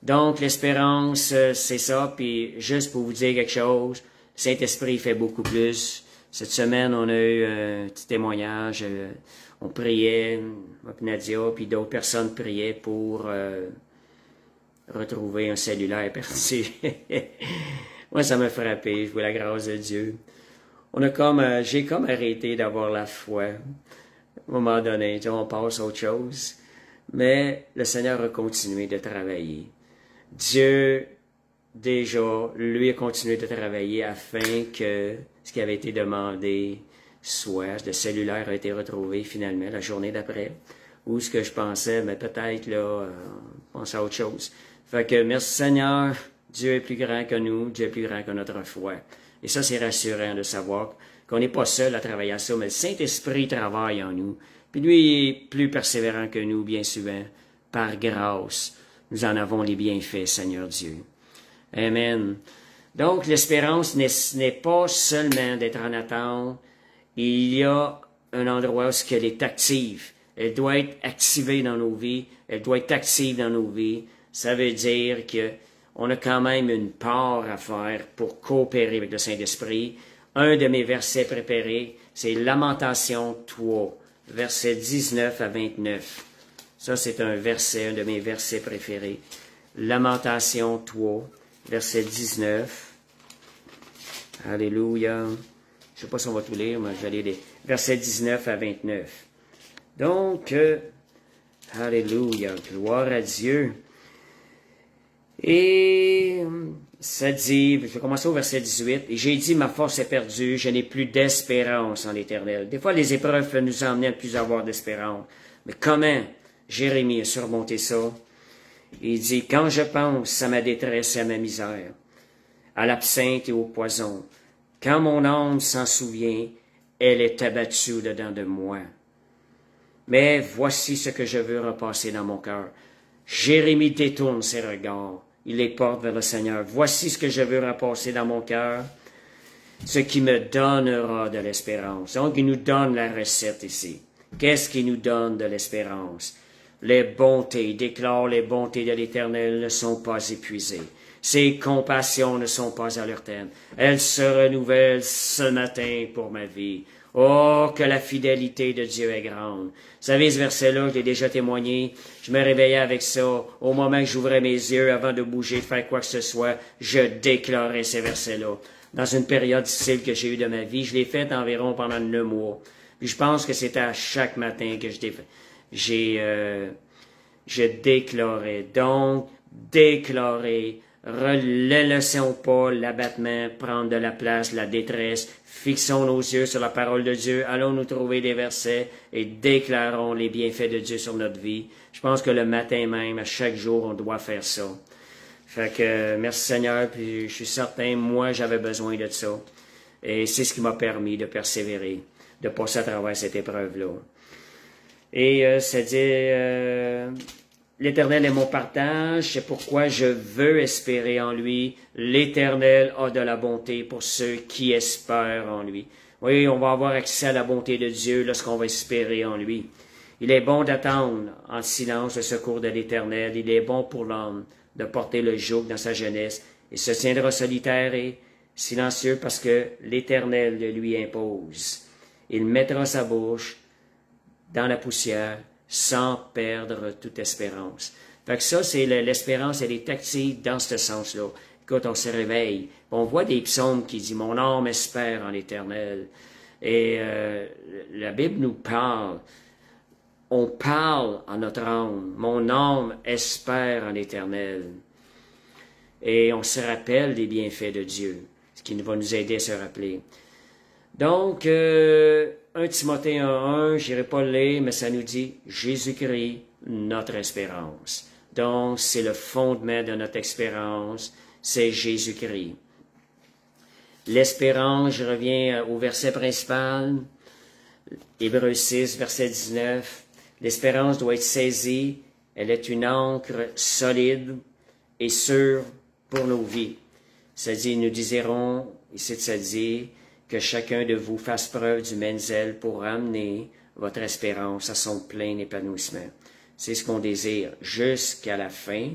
Donc, l'espérance, c'est ça. Puis, juste pour vous dire quelque chose, le Saint-Esprit fait beaucoup plus. Cette semaine, on a eu un petit témoignage. On priait, moi puis Nadia, puis d'autres personnes priaient pour retrouver un cellulaire perdu. Moi, ça m'a frappé. Je vois la grâce de Dieu. J'ai comme arrêté d'avoir la foi. À un moment donné, on passe à autre chose. Mais le Seigneur a continué de travailler. Dieu, déjà, lui a continué de travailler afin que ce qui avait été demandé soit, le cellulaire a été retrouvé finalement la journée d'après, ou ce que je pensais, mais peut-être là, penser à autre chose. Fait que merci Seigneur, Dieu est plus grand que nous, Dieu est plus grand que notre foi. Et ça, c'est rassurant de savoir qu'on n'est pas seul à travailler à ça, mais le Saint-Esprit travaille en nous. Puis lui, il est plus persévérant que nous, bien souvent, par grâce. Nous en avons les bienfaits, Seigneur Dieu. Amen. Donc, l'espérance n'est pas seulement d'être en attente. Il y a un endroit où elle est active. Elle doit être activée dans nos vies. Elle doit être active dans nos vies. Ça veut dire qu'on a quand même une part à faire pour coopérer avec le Saint-Esprit. Un de mes versets préférés, c'est Lamentation 3, versets 19 à 29. Ça, c'est un de mes versets préférés. Lamentation 3, verset 19. Alléluia. Je ne sais pas si on va tout lire, mais je vais aller des versets 19 à 29. Donc, alléluia, gloire à Dieu. Et ça dit, je vais commencer au verset 18. « Et j'ai dit, ma force est perdue, je n'ai plus d'espérance en l'Éternel. » Des fois, les épreuves peuvent nous emmener à ne plus avoir d'espérance. Mais comment Jérémie a surmonté ça? Il dit, « Quand je pense à ma détresse et à ma misère, à l'absinthe et au poison, quand mon âme s'en souvient, elle est abattue dedans de moi. Mais voici ce que je veux repasser dans mon cœur. » Jérémie détourne ses regards. Il les porte vers le Seigneur. Voici ce que je veux repasser dans mon cœur, ce qui me donnera de l'espérance. Donc, il nous donne la recette ici. Qu'est-ce qui nous donne de l'espérance? Les bontés, il déclare les bontés de l'Éternel ne sont pas épuisées. Ses compassions ne sont pas à leur terme. Elles se renouvellent ce matin pour ma vie. Oh, que la fidélité de Dieu est grande. Vous savez, ce verset-là, je l'ai déjà témoigné. Je me réveillais avec ça. Au moment que j'ouvrais mes yeux, avant de bouger, de faire quoi que ce soit, je déclarais ces versets-là. Dans une période difficile que j'ai eue de ma vie, je l'ai fait environ pendant 9 mois. Puis je pense que c'était à chaque matin que je déclarais. Donc, déclarer. Ne laissons pas l'abattement prendre de la place, la détresse. Fixons nos yeux sur la parole de Dieu. Allons nous trouver des versets et déclarons les bienfaits de Dieu sur notre vie. Je pense que le matin même, à chaque jour, on doit faire ça. Fait que merci Seigneur, puis je suis certain, moi, j'avais besoin de ça. Et c'est ce qui m'a permis de persévérer, de passer à travers cette épreuve-là. Et ça dit... L'Éternel est mon partage, c'est pourquoi je veux espérer en lui. L'Éternel a de la bonté pour ceux qui espèrent en lui. Oui, on va avoir accès à la bonté de Dieu lorsqu'on va espérer en lui. Il est bon d'attendre en silence le secours de l'Éternel. Il est bon pour l'homme de porter le joug dans sa jeunesse. Il se tiendra solitaire et silencieux parce que l'Éternel le lui impose. Il mettra sa bouche dans la poussière sans perdre toute espérance. Fait que ça, c'est l'espérance, elle est active dans ce sens-là. Écoute, on se réveille. On voit des psaumes qui disent « Mon âme espère en l'Éternel ». Et la Bible nous parle. On parle à notre âme. « Mon âme espère en l'Éternel ». Et on se rappelle des bienfaits de Dieu, ce qui va nous aider à se rappeler. Donc, 1 Timothée 1.1, je n'irai pas le lire, mais ça nous dit « Jésus-Christ, notre espérance ». Donc, c'est le fondement de notre espérance, c'est Jésus-Christ. L'espérance, je reviens au verset principal, Hébreux 6, verset 19. L'espérance doit être saisie, elle est une ancre solide et sûre pour nos vies. Ça dit, nous désirons, ici ça dit, que chacun de vous fasse preuve du même zèle pour amener votre espérance à son plein épanouissement. C'est ce qu'on désire jusqu'à la fin.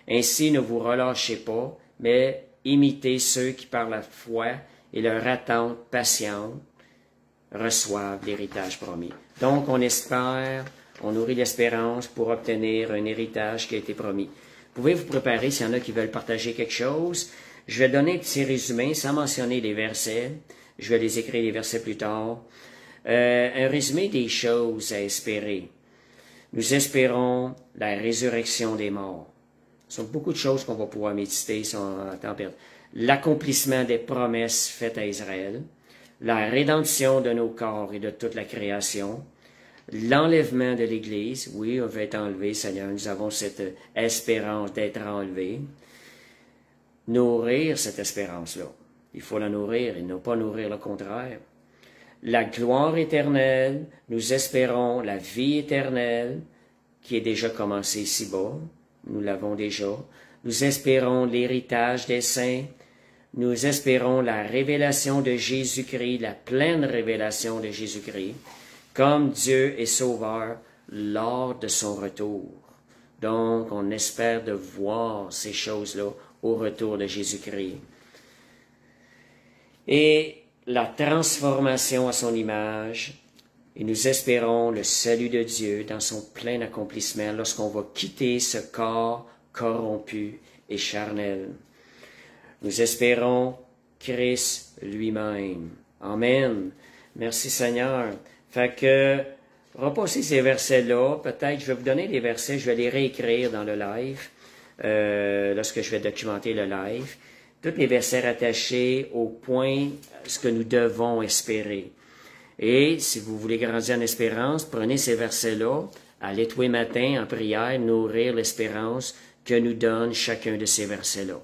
Ainsi, ne vous relâchez pas, mais imitez ceux qui, par la foi et leur attente patiente, reçoivent l'héritage promis. Donc, on espère, on nourrit l'espérance pour obtenir un héritage qui a été promis. Vous pouvez vous préparer s'il y en a qui veulent partager quelque chose. Je vais donner un petit résumé sans mentionner les versets. Je vais les écrire les versets plus tard. Un résumé des choses à espérer. Nous espérons la résurrection des morts. Ce sont beaucoup de choses qu'on va pouvoir méditer en temps perdu. L'accomplissement des promesses faites à Israël, la rédemption de nos corps et de toute la création, l'enlèvement de l'Église. Oui, on va être enlevé, Seigneur. Nous avons cette espérance d'être enlevés. Nourrir cette espérance-là. Il faut la nourrir et ne pas nourrir le contraire. La gloire éternelle, nous espérons la vie éternelle qui est déjà commencée ici-bas. Nous l'avons déjà. Nous espérons l'héritage des saints. Nous espérons la révélation de Jésus-Christ, la pleine révélation de Jésus-Christ, comme Dieu est sauveur lors de son retour. Donc, on espère de voir ces choses-là au retour de Jésus-Christ. Et la transformation à son image, et nous espérons le salut de Dieu dans son plein accomplissement lorsqu'on va quitter ce corps corrompu et charnel. Nous espérons Christ lui-même. Amen. Merci Seigneur. Fait que, repassez ces versets-là. Peut-être, je vais vous donner les versets, je vais les réécrire dans le live, lorsque je vais documenter le live. Tous les versets rattachés au point, ce que nous devons espérer. Et si vous voulez grandir en espérance, prenez ces versets-là, allez tous les matins en prière, nourrir l'espérance que nous donne chacun de ces versets-là.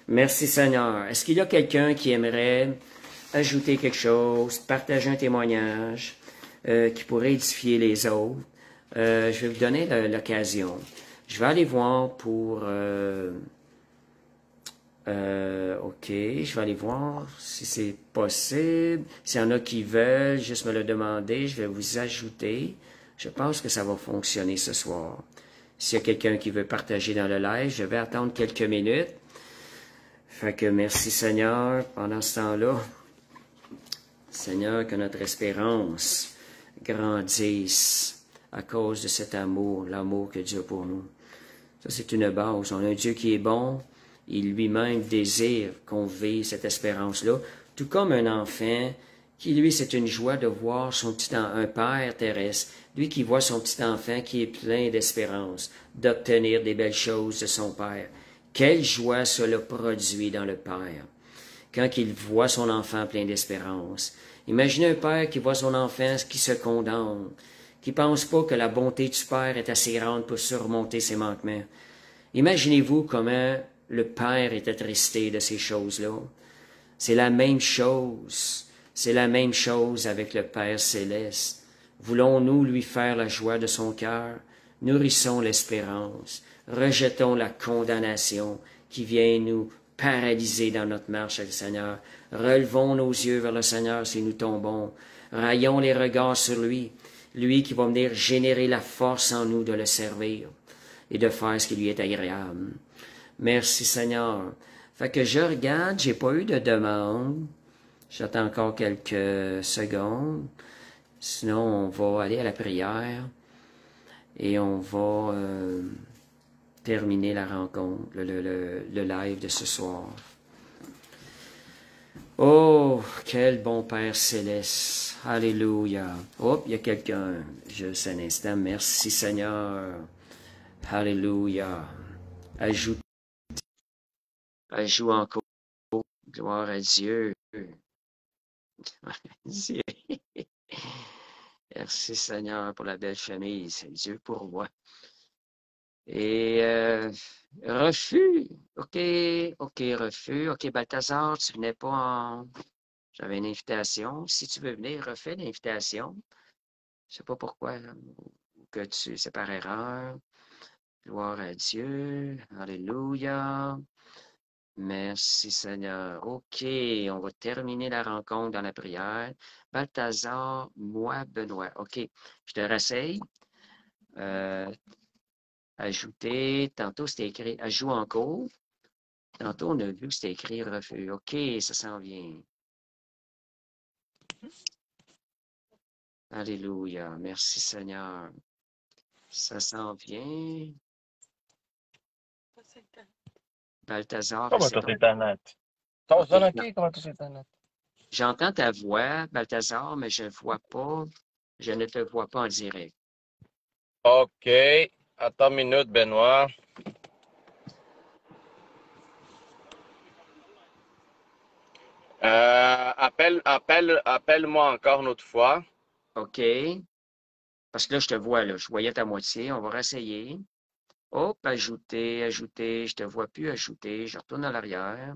Merci Seigneur. Est-ce qu'il y a quelqu'un qui aimerait ajouter quelque chose, partager un témoignage qui pourrait édifier les autres? Je vais vous donner l'occasion. Je vais aller voir pour... OK, je vais aller voir si c'est possible. S'il y en a qui veulent juste me le demander, je vais vous ajouter. Je pense que ça va fonctionner ce soir. S'il y a quelqu'un qui veut partager dans le live, je vais attendre quelques minutes. Fait que merci Seigneur pendant ce temps-là. Seigneur, que notre espérance grandisse à cause de cet amour, l'amour que Dieu a pour nous. Ça, c'est une base. On a un Dieu qui est bon. Il lui-même désire qu'on vive cette espérance-là, tout comme un enfant qui, lui, c'est une joie de voir un père terrestre, lui qui voit son petit enfant qui est plein d'espérance, d'obtenir des belles choses de son père. Quelle joie cela produit dans le père, quand il voit son enfant plein d'espérance. Imaginez un père qui voit son enfant qui se condamne, qui pense pas que la bonté du père est assez grande pour surmonter ses manquements. Imaginez-vous comment le Père est attristé de ces choses-là. C'est la même chose. C'est la même chose avec le Père céleste. Voulons-nous lui faire la joie de son cœur? Nourrissons l'espérance. Rejetons la condamnation qui vient nous paralyser dans notre marche avec le Seigneur. Relevons nos yeux vers le Seigneur si nous tombons. Raillons les regards sur lui. Lui qui va venir générer la force en nous de le servir et de faire ce qui lui est agréable. Merci Seigneur. Fait que je regarde, j'ai pas eu de demande. J'attends encore quelques secondes. Sinon, on va aller à la prière et on va terminer la rencontre, le live de ce soir. Oh, quel bon Père céleste. Alléluia. Hop, il y a quelqu'un. Juste un instant. Merci Seigneur. Alléluia. Ajoute encore. Gloire à Dieu. Gloire à Dieu. Merci Seigneur pour la belle famille. C'est Dieu pour moi. Et refus. OK, refus. OK, Balthazar, tu venais pas en... J'avais une invitation. Si tu veux venir, refais l'invitation. Je sais pas pourquoi que c'est par erreur. Gloire à Dieu. Alléluia. Merci Seigneur. OK, on va terminer la rencontre dans la prière. Balthazar, moi, Benoît. OK, je te réessaye. Ajouter. Tantôt, c'était écrit ajout en cours. Tantôt, on a vu que c'était écrit refus. OK, ça s'en vient. Alléluia. Merci Seigneur. Ça s'en vient. Balthazar, Comment c'est tu ton... es net? Comment tu es net? J'entends ta voix, Balthazar, mais je ne te vois pas en direct. OK. Attends une minute, Benoît. Appelle-moi encore une autre fois. OK. Parce que là, je te vois, là. Je voyais ta moitié. On va réessayer. Hop, ajouter. Je te vois plus ajouter. Je retourne à l'arrière.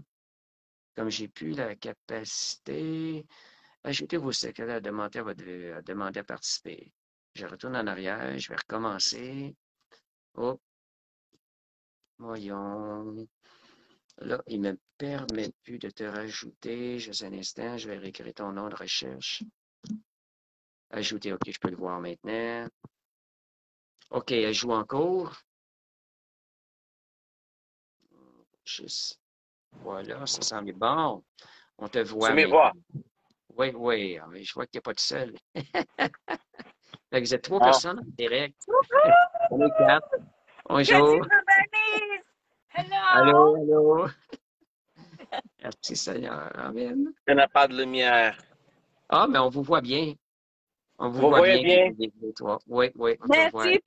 Comme j'ai plus la capacité. Ajoutez vos secrets à demander à participer. Je retourne en arrière. Je vais recommencer. Hop. Voyons. Là, il ne me permet plus de te rajouter. Juste un instant. Je vais réécrire ton nom de recherche. Ajouter. OK, je peux le voir maintenant. OK, ajoute en cours. Juste. Voilà, ça semble bon. On te voit Tu me maintenant. vois? Oui, je vois que tu n'es pas tout seul. Fait que vous êtes 3 Ah. personnes en direct. On est 4. Bonjour. Hello. Allô. Merci Seigneur. Amen. Il n'y a pas de lumière. Ah, mais on vous voit bien. On vous Vous voit voyez bien. bien? Toi. Oui, on te voit. Merci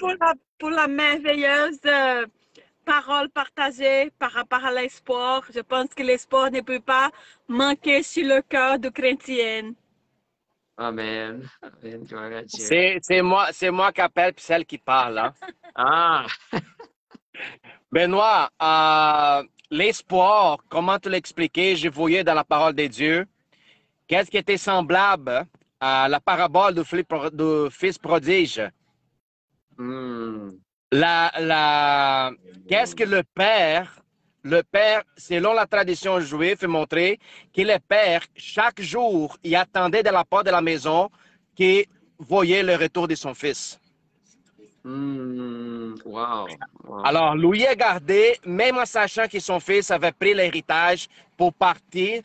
pour la merveilleuse parole partagée par rapport à l'espoir. Je pense que l'espoir ne peut pas manquer sur le cœur de chrétien. Amen. Amen. Gloire à Dieu. C'est moi qui appelle puis celle qui parle. Hein. Ah, Benoît, l'espoir, comment te l'expliquer? Je voyais dans la parole de Dieu. Qu'est-ce qui était semblable à la parabole du fils prodige? hmm. Qu'est-ce que le père, selon la tradition juive, est montré que le père, chaque jour, il attendait de la porte de la maison qu'il voyait le retour de son fils. Wow. Alors, lui a gardé, même en sachant que son fils avait pris l'héritage pour partir.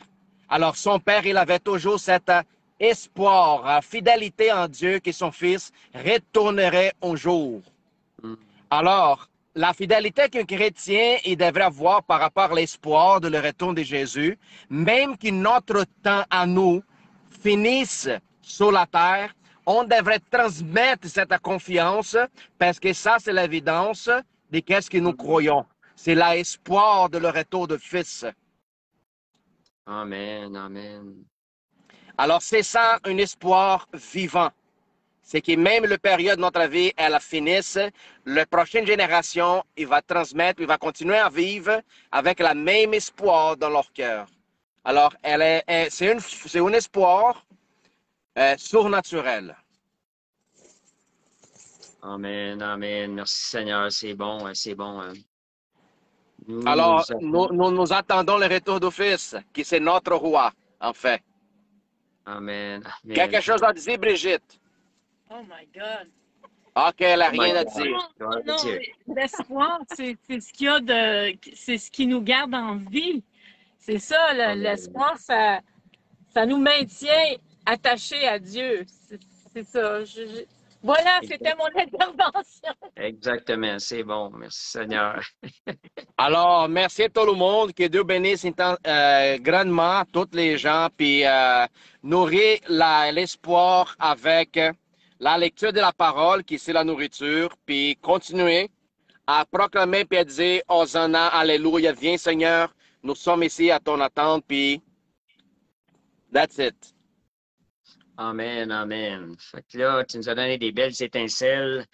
Alors, son père, il avait toujours cet espoir, fidélité en Dieu que son fils retournerait un jour. Alors, la fidélité qu'un chrétien il devrait avoir par rapport à l'espoir de le retour de Jésus, même que notre temps à nous finisse sur la terre, on devrait transmettre cette confiance parce que ça, c'est l'évidence de qu'est-ce que nous croyons. C'est l'espoir de le retour de Fils. Amen. Alors, c'est ça un espoir vivant. C'est que même la période de notre vie, elle finisse, la prochaine génération, il va transmettre, il va continuer à vivre avec le même espoir dans leur cœur. Alors, c'est un espoir surnaturel. Amen. Merci Seigneur, c'est bon. Alors, nous attendons le retour du Fils, qui c'est notre roi, en fait. Amen. Quelque chose à dire, Brigitte? Oh my God. OK, elle n'a Oh my rien à God. dire. Gloire à Non, Dieu. l'espoir, c'est ce qu'il y a c'est ce qui nous garde en vie. C'est ça, Amen. l'espoir, ça nous maintient attachés à Dieu. C'est ça. Voilà, c'était mon intervention. Exactement, c'est bon. Merci Seigneur. Alors, merci à tout le monde. Que Dieu bénisse grandement tous les gens. Puis, nourrir l'espoir avec la lecture de la parole, qui c'est la nourriture. Puis, continuer à proclamer puis à dire Hosanna, Alléluia, viens Seigneur. Nous sommes ici à ton attente. Puis, that's it. Amen, amen. Fait que là, tu nous as donné des belles étincelles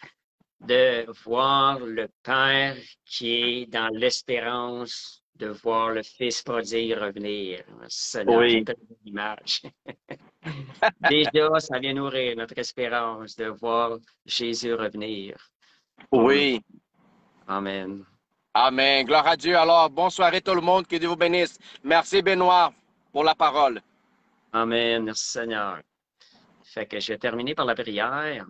de voir le Père qui est dans l'espérance de voir le Fils prodigue revenir. Merci Seigneur, Oui. c'est une belle image. Déjà, ça vient nourrir notre espérance de voir Jésus revenir. Oui. Amen. Amen. Gloire à Dieu. Alors, bonne soirée tout le monde. Que Dieu vous bénisse. Merci Benoît pour la parole. Amen. Merci Seigneur. Fait que je vais terminer par la prière.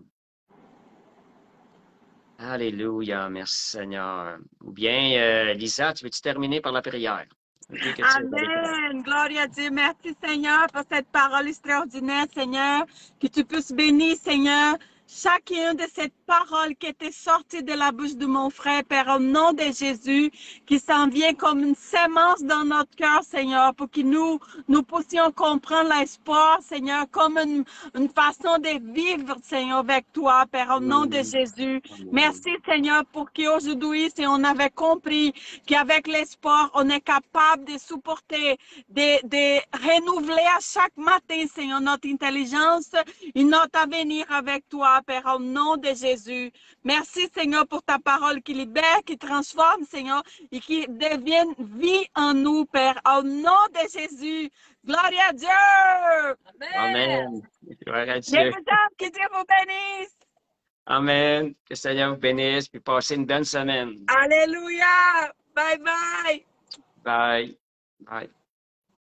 Alléluia. Merci Seigneur. Ou bien, Lisa, tu veux-tu terminer par la prière? Vu que tu es avec moi. Amen. Gloire à Dieu. Merci, Seigneur, pour cette parole extraordinaire, Seigneur. Que tu puisses bénir, Seigneur, chacune de ces paroles qui étaient sorties de la bouche de mon frère, Père, au nom de Jésus, qui s'en vient comme une sémence dans notre cœur, Seigneur, pour que nous puissions comprendre l'espoir, Seigneur, comme une façon de vivre, Seigneur, avec toi, Père, au nom de Jésus. Merci, Seigneur, pour qu'aujourd'hui, si on avait compris qu'avec l'espoir, on est capable de supporter, de renouveler à chaque matin, Seigneur, notre intelligence et notre avenir avec toi, Père, au nom de Jésus. Merci, Seigneur, pour ta parole qui libère, qui transforme, Seigneur, et qui devienne vie en nous, Père, au nom de Jésus. Gloire à Dieu! Amen. Gloire à Je Dieu. vous aime, que Dieu vous bénisse! Amen. Que le Seigneur vous bénisse, puis passez une bonne semaine. Alléluia! Bye bye! Bye. Bye.